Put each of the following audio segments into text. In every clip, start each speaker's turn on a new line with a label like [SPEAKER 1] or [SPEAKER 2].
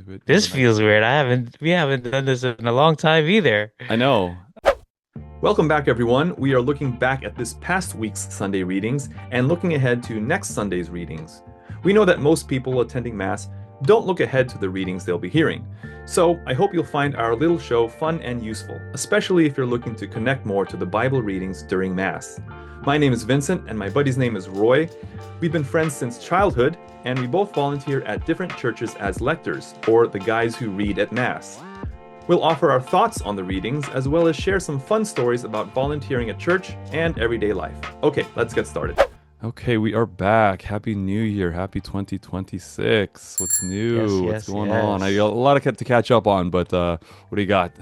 [SPEAKER 1] into it.
[SPEAKER 2] This feels weird. We haven't done this in a long time either.
[SPEAKER 1] I know. Welcome back, everyone. We are looking back at this past week's Sunday readings and looking ahead to next Sunday's readings. We know that most people attending Mass don't look ahead to the readings they'll be hearing. So I hope you'll find our little show fun and useful, especially if you're looking to connect more to the Bible readings during Mass. My name is Vincent and my buddy's name is Roy. We've been friends since childhood, and we both volunteer at different churches as lectors, or the guys who read at Mass. We'll offer our thoughts on the readings, as well as share some fun stories about volunteering at church and everyday life. Okay, let's get started. Okay, we are back. Happy New Year. Happy 2026. What's new? What's going on? I got a lot to catch up on, but what do you got?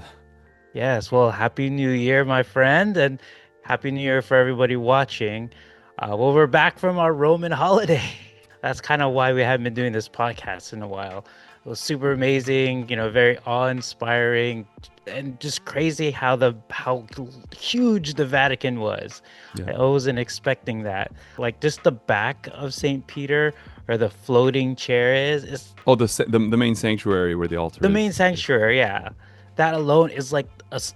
[SPEAKER 2] Yes, well, Happy New Year, my friend, and Happy New Year for everybody watching. Well, we're back from our Roman holiday. That's kind of why we haven't been doing this podcast in a while. It was super amazing, very awe-inspiring, and just crazy how huge the Vatican was. Yeah. I wasn't expecting that. Like just the back of St. Peter, where the floating chair is.
[SPEAKER 1] Oh, the main sanctuary where the altar is.
[SPEAKER 2] The main sanctuary, yeah. That alone is like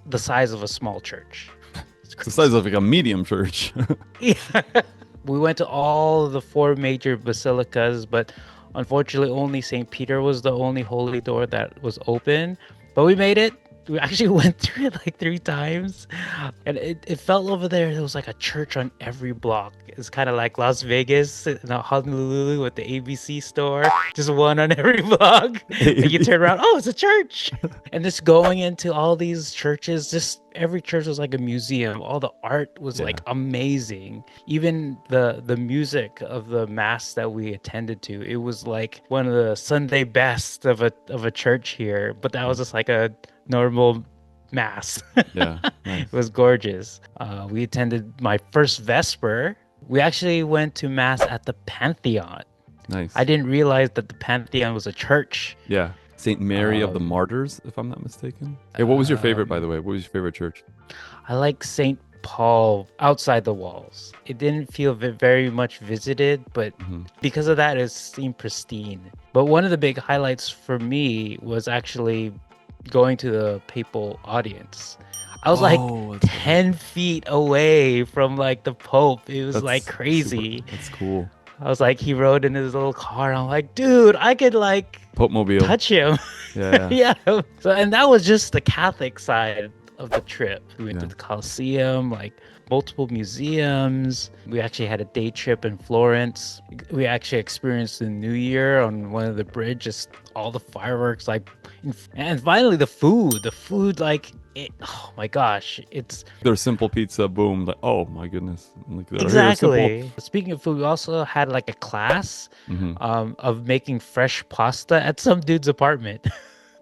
[SPEAKER 2] the size of a small church.
[SPEAKER 1] It's the size of like a medium church.
[SPEAKER 2] Yeah. We went to all the four major basilicas, but unfortunately only St. Peter was the only holy door that was open. But we made it. We actually went through it like 3 times. And it felt over there was like a church on every block. It's kind of like Las Vegas and Honolulu with the ABC store. Just one on every block. And you turn around, oh, it's a church. And just going into all these churches, just every church was like a museum. All the art was like amazing. Even the music of the mass that we attended to, it was like one of the Sunday best of a church here. But that was just like a normal mass.
[SPEAKER 1] Yeah, nice.
[SPEAKER 2] It was gorgeous. We attended my first Vesper. We actually went to Mass at the Pantheon.
[SPEAKER 1] Nice.
[SPEAKER 2] I didn't realize that the Pantheon was a church.
[SPEAKER 1] Yeah. St. Mary of the Martyrs, if I'm not mistaken. Hey, what was your favorite, by the way? What was your favorite church?
[SPEAKER 2] I like St. Paul outside the walls. It didn't feel very much visited, but because of that, it seemed pristine. But one of the big highlights for me was actually going to the papal audience. I was like 10 feet away from like the Pope. It was like crazy.
[SPEAKER 1] That's cool.
[SPEAKER 2] I was like, he rode in his little car. I'm like, dude, I could like
[SPEAKER 1] Pope-mobile.
[SPEAKER 2] touch him.
[SPEAKER 1] Yeah.
[SPEAKER 2] Yeah. So, and that was just the Catholic side of the trip. We went to the Colosseum, like multiple museums. We actually had a day trip in Florence. We actually experienced the New Year on one of the bridges, all the fireworks, like, and finally the food, like, oh my gosh, it's
[SPEAKER 1] their simple pizza, boom, like, oh my goodness, like,
[SPEAKER 2] exactly. Speaking of food, we also had like a class of making fresh pasta at some dude's apartment.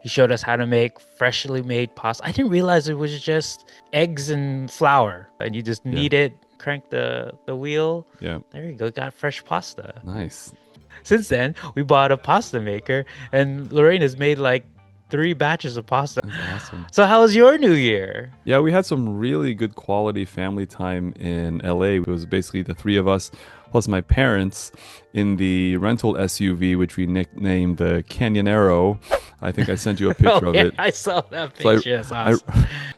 [SPEAKER 2] He showed us how to make freshly made pasta. I didn't realize it was just eggs and flour, and you just knead it, crank the wheel.
[SPEAKER 1] Yeah,
[SPEAKER 2] there you go, got fresh pasta.
[SPEAKER 1] Nice.
[SPEAKER 2] Since then, we bought a pasta maker, and Lorraine has made like 3 batches of pasta.
[SPEAKER 1] That's awesome.
[SPEAKER 2] So how was your New Year?
[SPEAKER 1] Yeah, we had some really good quality family time in LA. It was basically the 3 of us plus my parents in the rental SUV, which we nicknamed the Canyonero. I think I sent you a picture of it.
[SPEAKER 2] I saw that picture.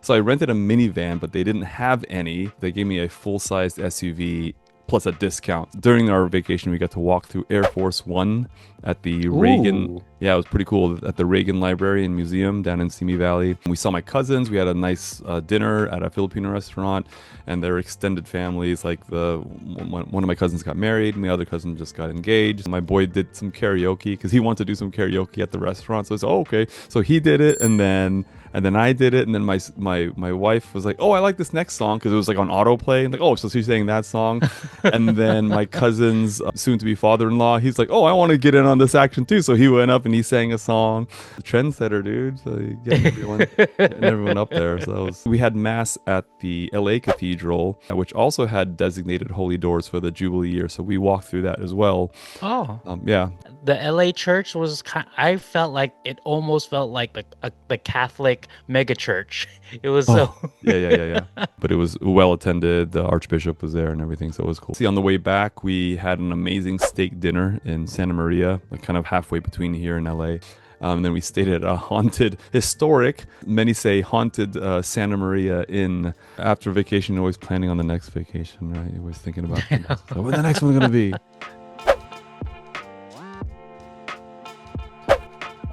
[SPEAKER 1] So I rented a minivan, but they didn't have any. They gave me a full-sized SUV plus a discount. During our vacation, we got to walk through Air Force One at the Reagan. Yeah, it was pretty cool, at the Reagan Library and Museum down in Simi Valley. We saw my cousins. We had a nice dinner at a Filipino restaurant, and their extended families. Like one of my cousins got married, and the other cousin just got engaged. My boy did some karaoke because he wanted to do some karaoke at the restaurant. So I said, oh, okay. So he did it, and then I did it, and then my wife was like, oh, I like this next song, because it was like on autoplay, and like, oh, so she's saying that song. And then my cousin's soon-to-be father-in-law, he's like, oh, I want to get in on this action too. So he went up and he sang a song. The trendsetter, dude. So you get everyone up there. So we had mass at the LA Cathedral, which also had designated holy doors for the Jubilee year. So we walked through that as well.
[SPEAKER 2] Oh,
[SPEAKER 1] yeah.
[SPEAKER 2] The LA church was I felt like it almost felt like the Catholic mega church. It was
[SPEAKER 1] yeah. But it was well attended. The Archbishop was there and everything, so it was cool. See, on the way back, we had an amazing steak dinner in Santa Maria, like kind of halfway between here and LA. Then we stayed at a haunted, historic, many say haunted Santa Maria Inn. After vacation, always planning on the next vacation, right? You're always thinking about what the next one's going to be.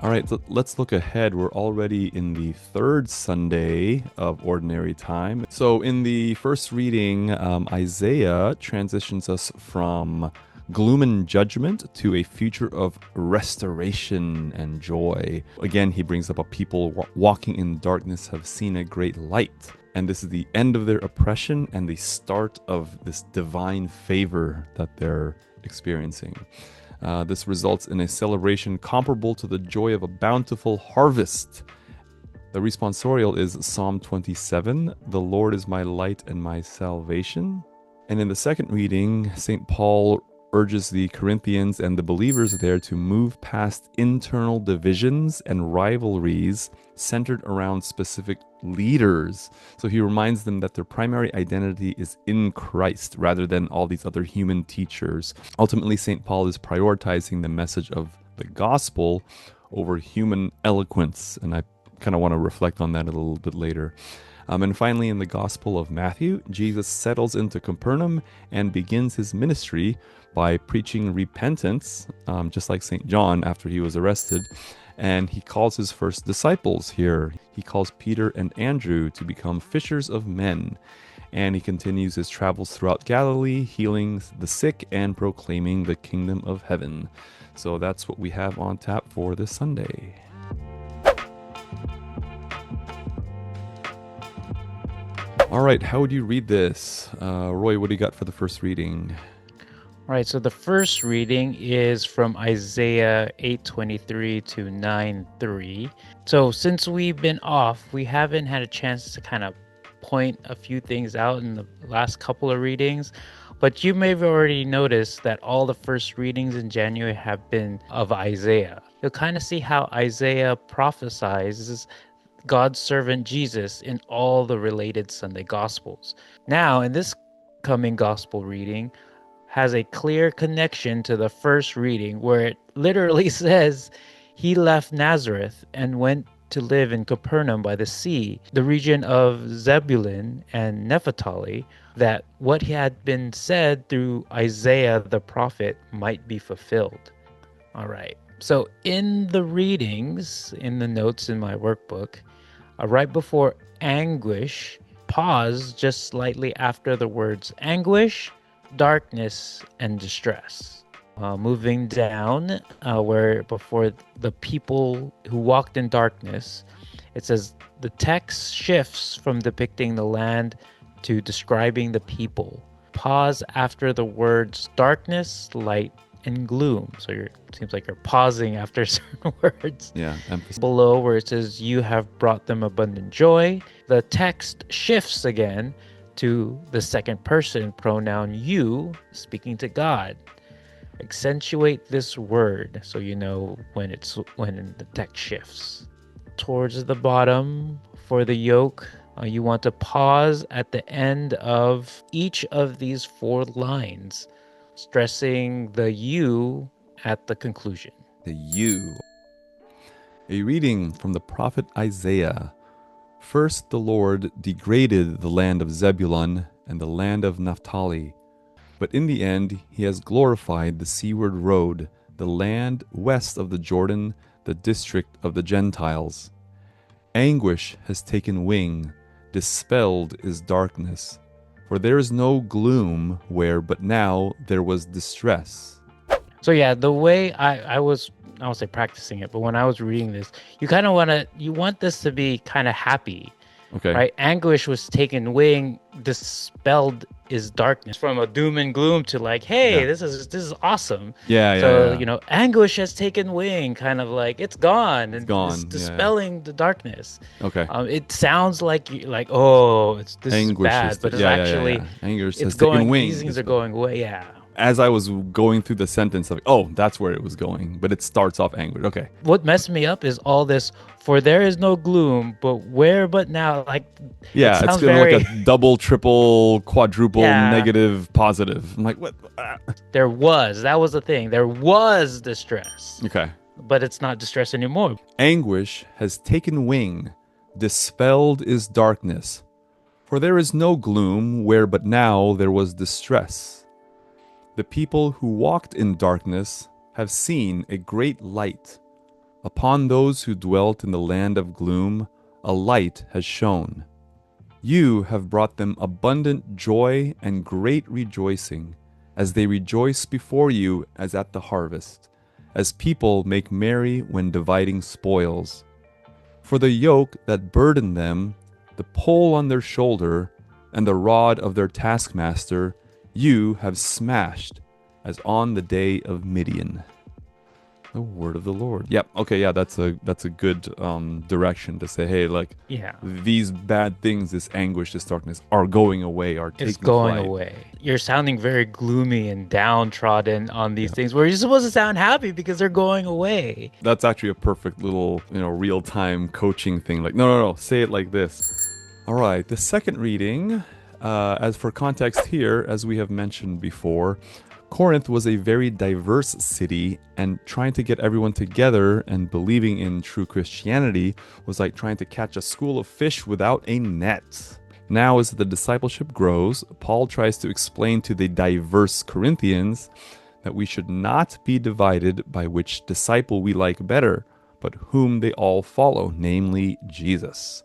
[SPEAKER 1] All right, so let's look ahead. We're already in the third Sunday of Ordinary Time. So in the first reading, Isaiah transitions us from gloom and judgment to a future of restoration and joy. Again, he brings up a people walking in darkness have seen a great light. And this is the end of their oppression and the start of this divine favor that they're experiencing. This results in a celebration comparable to the joy of a bountiful harvest. The responsorial is Psalm 27, "The Lord is my light and my salvation." And in the second reading, St. Paul urges the Corinthians and the believers there to move past internal divisions and rivalries centered around specific leaders. So he reminds them that their primary identity is in Christ rather than all these other human teachers. Ultimately, St. Paul is prioritizing the message of the gospel over human eloquence, and I kind of want to reflect on that a little bit later. And finally, in the Gospel of Matthew, Jesus settles into Capernaum and begins his ministry by preaching repentance, just like St. John after he was arrested. And he calls his first disciples here. He calls Peter and Andrew to become fishers of men. And he continues his travels throughout Galilee, healing the sick and proclaiming the kingdom of heaven. So that's what we have on tap for this Sunday. All right, how would you read this? Roy, what do you got for the first reading?
[SPEAKER 2] All right, so the first reading is from Isaiah 8:23 to 9:3. So since we've been off, we haven't had a chance to kind of point a few things out in the last couple of readings, but you may have already noticed that all the first readings in January have been of Isaiah. You'll kind of see how Isaiah prophesies God's servant Jesus in all the related Sunday Gospels. Now, in this coming Gospel reading, has a clear connection to the first reading where it literally says he left Nazareth and went to live in Capernaum by the sea, the region of Zebulun and Naphtali, that what had been said through Isaiah the prophet might be fulfilled. All right. So in the readings, in the notes in my workbook, right before anguish, pause just slightly after the words anguish, darkness, and distress. Moving down, where before the people who walked in darkness, it says the text shifts from depicting the land to describing the people. Pause after the words darkness, light, and gloom. So it seems like you're pausing after certain words.
[SPEAKER 1] Yeah. Emphasis.
[SPEAKER 2] Below where it says you have brought them abundant joy, the text shifts again to the second person pronoun you, speaking to God. Accentuate this word so you know when the text shifts. Towards the bottom for the yoke, you want to pause at the end of each of these 4 lines, stressing the you at the conclusion.
[SPEAKER 1] The you. A reading from the prophet Isaiah. First the Lord degraded the land of Zebulun and the land of Naphtali, but in the end he has glorified the seaward road, the land west of the Jordan, the district of the Gentiles. Anguish has taken wing, dispelled is darkness, for there is no gloom where but now there was distress.
[SPEAKER 2] So yeah, the way I won't say practicing it, but when I was reading this, you kind of want this to be kind of happy.
[SPEAKER 1] Okay.
[SPEAKER 2] Right? Anguish was taken wing, dispelled is darkness, from a doom and gloom to like, hey, this is awesome. So, anguish has taken wing, kind of like it's gone.
[SPEAKER 1] It's gone.
[SPEAKER 2] It's dispelling the darkness.
[SPEAKER 1] Okay.
[SPEAKER 2] It sounds like oh, this
[SPEAKER 1] anguish
[SPEAKER 2] is bad, but it's actually
[SPEAKER 1] anguish
[SPEAKER 2] it's
[SPEAKER 1] has
[SPEAKER 2] going.
[SPEAKER 1] taken wing.
[SPEAKER 2] These things are going away. Yeah.
[SPEAKER 1] As I was going through the sentence, like, oh, that's where it was going. But it starts off anguish. Okay.
[SPEAKER 2] What messed me up is all this, for there is no gloom, but where but now, like,
[SPEAKER 1] yeah, it's very... like a double, triple, quadruple, negative, positive. I'm like, what?
[SPEAKER 2] That was the thing. There was distress.
[SPEAKER 1] Okay.
[SPEAKER 2] but it's not distress anymore.
[SPEAKER 1] Anguish has taken wing, dispelled is darkness. For there is no gloom where but now there was distress. The people who walked in darkness have seen a great light. Upon those who dwelt in the land of gloom, a light has shone. You have brought them abundant joy and great rejoicing, as they rejoice before you as at the harvest, as people make merry when dividing spoils. For the yoke that burdened them, the pole on their shoulder, and the rod of their taskmaster, you have smashed, as on the day of Midian. The word of the Lord. Yep. Okay. Yeah. That's a good direction to say. Hey, like,
[SPEAKER 2] Yeah.
[SPEAKER 1] these bad things, this anguish, this darkness, are going away. Are taking
[SPEAKER 2] It's going
[SPEAKER 1] flight.
[SPEAKER 2] away. You're sounding very gloomy and downtrodden on these things where you're supposed to sound happy because they're going away.
[SPEAKER 1] That's actually a perfect little, real time coaching thing. Like, no. Say it like this. All right. The second reading, as for context here, as we have mentioned before, Corinth was a very diverse city, and trying to get everyone together and believing in true Christianity was like trying to catch a school of fish without a net. Now, as the discipleship grows, Paul tries to explain to the diverse Corinthians that we should not be divided by which disciple we like better, but whom they all follow, namely Jesus.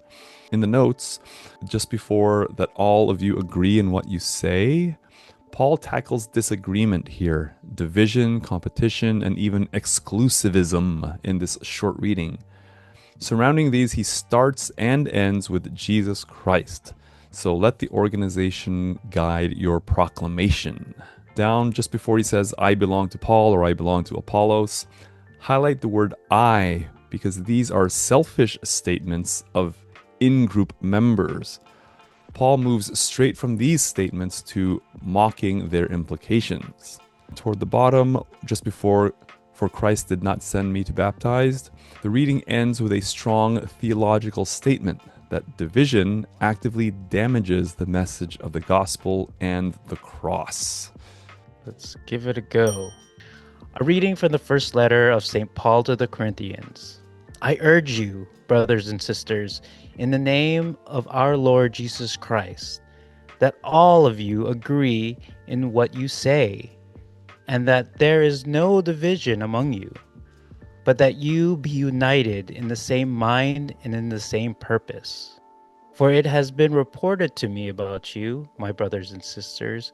[SPEAKER 1] In the notes, just before that all of you agree in what you say, Paul tackles disagreement here, division, competition, and even exclusivism in this short reading. Surrounding these, he starts and ends with Jesus Christ. So let the organization guide your proclamation. Down just before he says, I belong to Paul or I belong to Apollos, highlight the word I, because these are selfish statements of in-group members. Paul moves straight from these statements to mocking their implications. Toward the bottom, just before, for Christ did not send me to baptize, the reading ends with a strong theological statement that division actively damages the message of the gospel and the cross.
[SPEAKER 2] Let's give it a go. A reading from the first letter of St. Paul to the Corinthians. I urge you, brothers and sisters, in the name of our Lord Jesus Christ, that all of you agree in what you say, and that there is no division among you, but that you be united in the same mind and in the same purpose. For it has been reported to me about you, my brothers and sisters,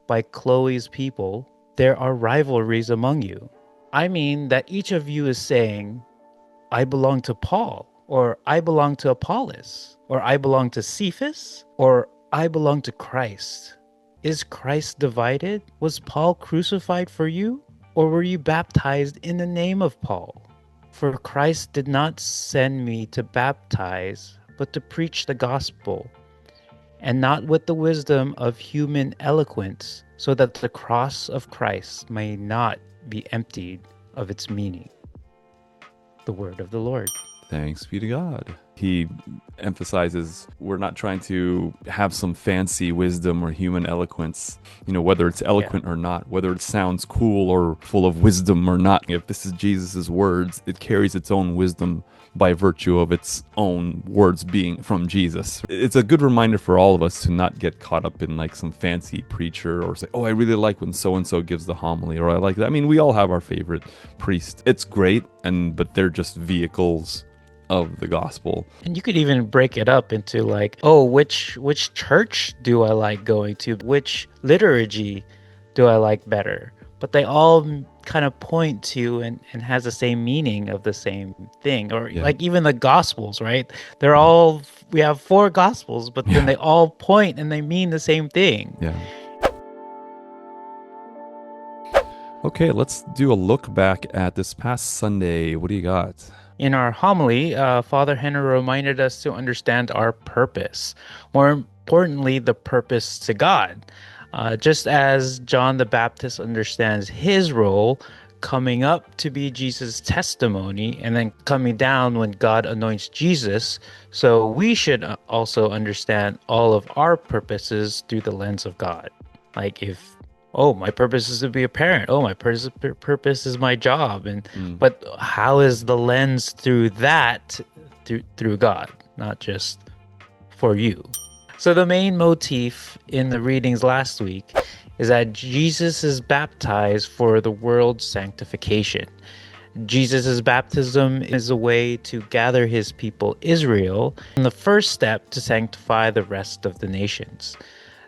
[SPEAKER 2] by Chloe's people, there are rivalries among you. I mean that each of you is saying, I belong to Paul, or I belong to Apollos, or I belong to Cephas, or I belong to Christ. Is Christ divided? Was Paul crucified for you? Or were you baptized in the name of Paul? For Christ did not send me to baptize, but to preach the gospel, and not with the wisdom of human eloquence, so that the cross of Christ may not be emptied of its meaning. The word of the Lord.
[SPEAKER 1] Thanks be to God. He emphasizes we're not trying to have some fancy wisdom or human eloquence, whether it's eloquent or not, whether it sounds cool or full of wisdom or not. If this is Jesus's words, it carries its own wisdom by virtue of its own words being from Jesus. It's a good reminder for all of us to not get caught up in like some fancy preacher or say, oh, I really like when so-and-so gives the homily, or I like that. I mean, we all have our favorite priest. It's great, but they're just vehicles of the gospel.
[SPEAKER 2] And you could even break it up into like, oh, which church do I like going to? Which liturgy do I like better? But they all kind of point to and has the same meaning of the same thing. Or like even the gospels, right? We have 4 gospels, but then they all point and they mean the same thing.
[SPEAKER 1] Yeah. Okay, let's do a look back at this past Sunday. What do you got?
[SPEAKER 2] In our homily, Father Henry reminded us to understand our purpose. More importantly, the purpose to God. Just as John the Baptist understands his role coming up to be Jesus' testimony and then coming down when God anoints Jesus, so we should also understand all of our purposes through the lens of God. Like if oh, my purpose is to be a parent. Oh, my purpose is my job. And
[SPEAKER 1] Mm.
[SPEAKER 2] but how is the lens through that through God, not just for you? So the main motif in the readings last week is that Jesus is baptized for the world's sanctification. Jesus' baptism is a way to gather his people Israel, and the first step to sanctify the rest of the nations.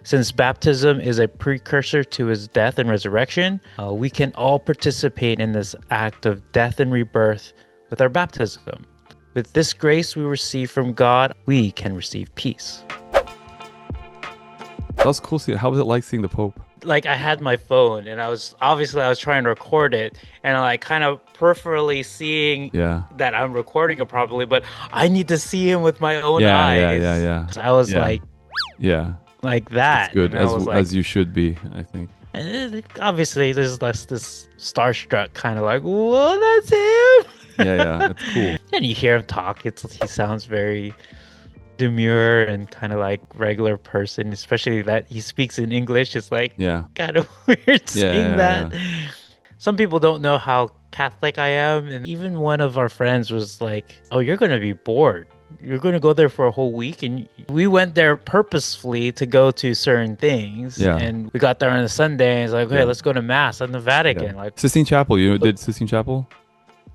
[SPEAKER 2] Since baptism is a precursor to his death and resurrection, we can all participate in this act of death and rebirth with our baptism. With this grace we receive from God, we can receive peace.
[SPEAKER 1] That was cool. How was it like seeing the Pope?
[SPEAKER 2] Like, I had my phone and I was trying to record it, and I like kind of peripherally seeing
[SPEAKER 1] Yeah.
[SPEAKER 2] that I'm recording it properly, but I need to see him with my own
[SPEAKER 1] Yeah,
[SPEAKER 2] eyes.
[SPEAKER 1] yeah.
[SPEAKER 2] So I was
[SPEAKER 1] Yeah.
[SPEAKER 2] like
[SPEAKER 1] Yeah.
[SPEAKER 2] that.
[SPEAKER 1] It's good,
[SPEAKER 2] And I was like,
[SPEAKER 1] as you should be, I think.
[SPEAKER 2] obviously there's this starstruck kind of like, whoa, that's him.
[SPEAKER 1] Yeah, it's cool.
[SPEAKER 2] And you hear him talk, he sounds very demure and kind of like regular person, especially that he speaks in English. It's like
[SPEAKER 1] Yeah.
[SPEAKER 2] kind of weird saying
[SPEAKER 1] yeah.
[SPEAKER 2] that. Some people don't know how Catholic I am, and even one of our friends was like, oh, you're gonna be bored, you're gonna go there for a whole week. And we went there purposefully to go to certain things.
[SPEAKER 1] Yeah.
[SPEAKER 2] And we got there on a Sunday and it's like, okay,
[SPEAKER 1] Yeah.
[SPEAKER 2] let's go to mass in the Vatican.
[SPEAKER 1] Yeah.
[SPEAKER 2] Like,
[SPEAKER 1] Sistine Chapel. You did Sistine Chapel?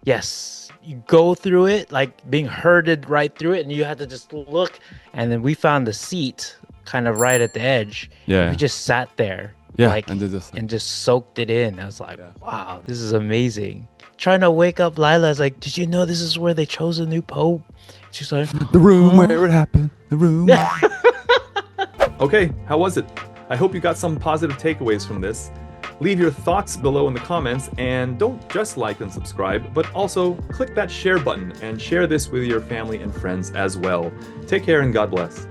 [SPEAKER 2] yes, you go through it, like being herded right through it, and you had to just look. And then we found the seat kind of right at the edge.
[SPEAKER 1] Yeah.
[SPEAKER 2] We just sat there,
[SPEAKER 1] Yeah.
[SPEAKER 2] like,
[SPEAKER 1] and
[SPEAKER 2] and just soaked it in. I was like,
[SPEAKER 1] Yeah.
[SPEAKER 2] wow, this is amazing. Trying to wake up Lila, I was like, did you know this is where they chose a new pope? She's like,
[SPEAKER 1] the room
[SPEAKER 2] huh?
[SPEAKER 1] where it happened. The room. Okay, how was it? I hope you got some positive takeaways from this. Leave your thoughts below in the comments, and don't just like and subscribe, but also click that share button and share this with your family and friends as well. Take care and God bless.